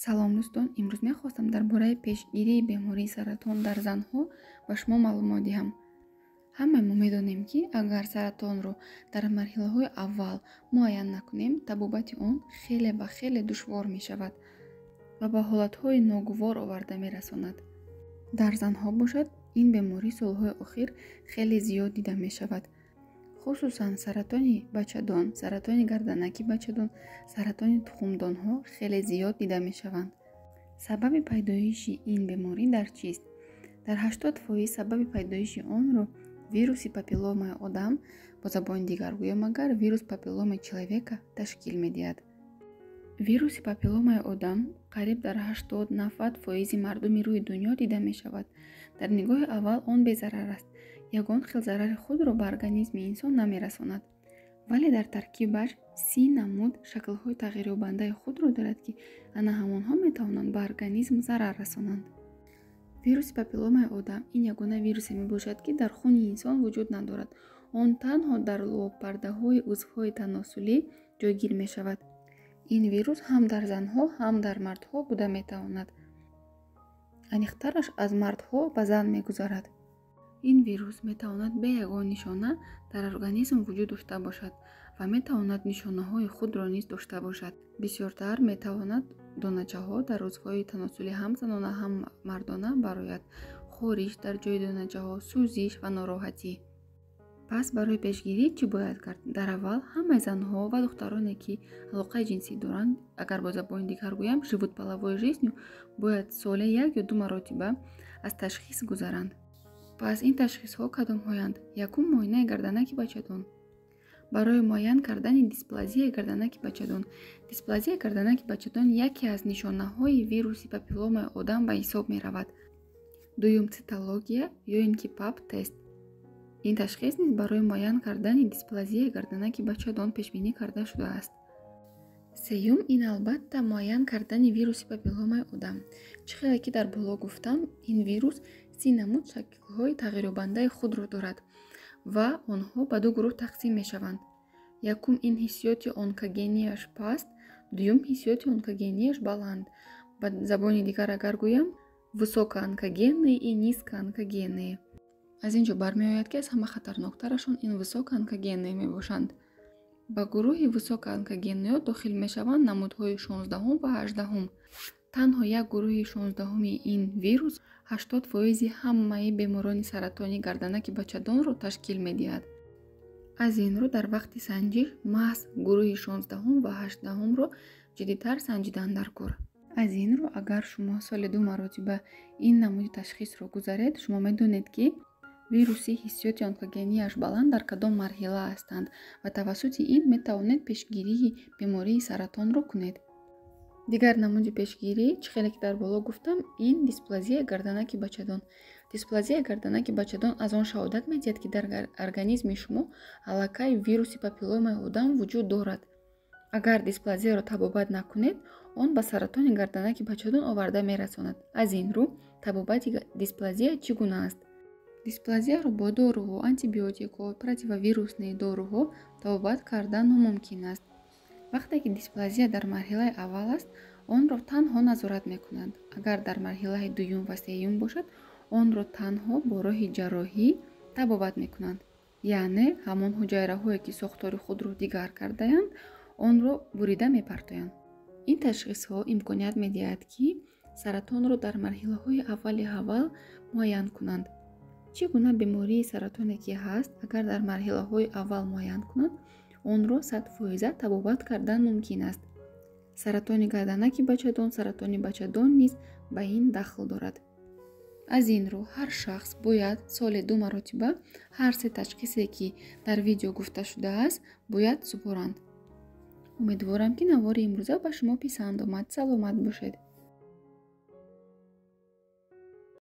салом дӯстон, имрӯз мехостам дар бораи пешгирии бемории саратон дар занҳо ба шумо маълумот диҳам. Ҳамаи мо медонем, ки агар саратонро дар марҳилаҳои аввал муайян накунем, табобати он хеле ва хеле душвор мешавад ва ба ҳолатҳои ногувор оварда мерасонад. Дар занҳо бошад, ин беморӣ солҳои охир хеле зиёд дида мешавад. хусусан саратони бачадон, саратони гарданаки бачадон, саратони тухмдонҳо хеле зиёд дида мешаванд. Сабаби пайдоиши ин беморӣ дар чист? Дар 80% сабаби пайдоиши онро вируси папилломаи одам, бо забони дигар гӯям агар вирус папилломаи человека ташкил медиҳад. Вируси папилломаи одам қариб дар 80-90% мардуми рӯи дунё дида мешавад. Дар нигоҳи аввал он безарар аст, ягон хел зарари худро ба организми инсон намерасонад, вале дар таркибаш 30 намуд шаклҳои тағйирёбандаи худро дорад, ки ана ҳамонҳо метавонанд ба организм зарар расонанд. Вируси папилломаи одам ин ягона вирусе мебошад, ки дар хуни инсон вуҷуд надорад. Он танҳо дар лӯпардаҳои узвҳои таносулӣ ҷойгир мешавад. Ин вирус ҳам дар занҳо, ҳам дар мардҳо буда метавонад. Аниқтараш аз мардҳо ба зан мегузарад. ин вирус метавонад бе ягон нишона дар организм вуҷуд дошта бошад ва метавонад нишонаҳои худро низ дошта бошад. Бисёртар метавонад доначаҳо дар узвҳои таносулӣ ҳам занона, ҳам мардона барояд. Хориш дар ҷои доначаҳо, сӯзиш ва нороҳатӣ. Пас барои пешгирӣ чӣ бояд кард? Дар аввал ҳамаи занҳо ва духтароне, ки алоқаи ҷинсӣ доранд, агар бо забони дигар гӯям, животполовой жизнью, бояд соле 1 ё 2 маротиба аз ташхис гузаранд. Пас ин ташхисҳо кадомҳоянд? Якум, муоинаи гарданаки бачадон. Барои муайян кардани дисплазияи гарданаки бачадон. Дисплазияи гарданаки бачадон яке аз нишонаҳои вируси папилломаи одам ба ҳисоб меравад. Дуюм, цитология ё ин ки пап тест. ин ташхис низ барои муайян кардани дисплазияи гарданаки бачадон пешбинӣ карда шудааст. Сеюм, ин албатта муайян кардани вируси папилломаи одам. Чӣ хеле ки дар боло гуфтам, ин вирус 30 намуд шаклҳои тағйирёбандаи худро дорад ва онҳо ба ду гурӯҳ тақсим мешаванд. Якум, ин ҳиссиёти онкогенияш паст, дуюм, ҳиссиёти онкогенияш баланд. Ба забони дигар агар гӯям, высокоонкогенные и низкоонкогенные. аз ин ҷо бармеояд, ки аз ҳама хатарноктарашон ин высокоонкогенные мебошанд. ба гурӯҳи высокоонкогенныё дохил мешаванд намудҳои 16 ва 18. танҳо як гурӯҳи 16 ин вирус 80% ҳамаи беморони саратони гарданаки бачадонро ташкил медиҳад. аз ин рӯ дар вақти санҷиш маҳз гурӯҳи 16 ва 18ро ҷиддитар санҷидан дар кор. аз ин рӯ агар шумо соли 2 маротиба ин намуди ташхисро гузаред, шумо медонед, ки вируси ҳиссиёти онкогенияш баланд дар кадом марҳила ҳастанд ва тавассути ин метавонед пешгирии бемории саратонро кунед. дигар намуди пешгирӣ, чӣ хеле ки дар боло гуфтам, ин дисплазияи гарданаки бачадон. Дисплазияи гарданаки бачадон аз он шаҳодат медиҳад, ки дар организми шумо аллакай вируси папилломаи одам вуҷуд дорад. агар дисплазияро табобат накунед, он ба саратони гарданаки бачадон оварда мерасонад. аз ин рӯ табобати дисплазия чӣ гуна аст? дисплазияро бо доруҳо, антибиотикҳо, противовирусные доруҳо табобат кардан номумкин аст. вақте ки дисплазия дар марҳилаи аввал аст, онро танҳо назорат мекунанд. агар дар марҳилаи дуюм ва сеюм бошад, онро танҳо бо роҳи ҷарроҳӣ табобат мекунанд. яъне ҳамон ҳуҷайраҳое, ки сохтори худро дигар кардаанд, онро бурида мепартоянд. ин ташхисҳо имконият медиҳад, ки саратонро дар марҳилаҳои аввали аввал муайян кунанд. чӣ гуна бемории саратоне ки ҳаст, агар дар марҳилаҳои аввал муайян кунанд, онро 100% табобат кардан мумкин аст. саратони гарданаки бачадон, саратони бачадон низ ба ин дахл дорад. аз ин рӯ ҳар шахс бояд соли 2 маротиба ҳар се ташхисе, ки дар видео гуфта шудааст, бояд супоранд. умедворам, ки навори имрӯза ба шумо писанд омад. саломат бошед.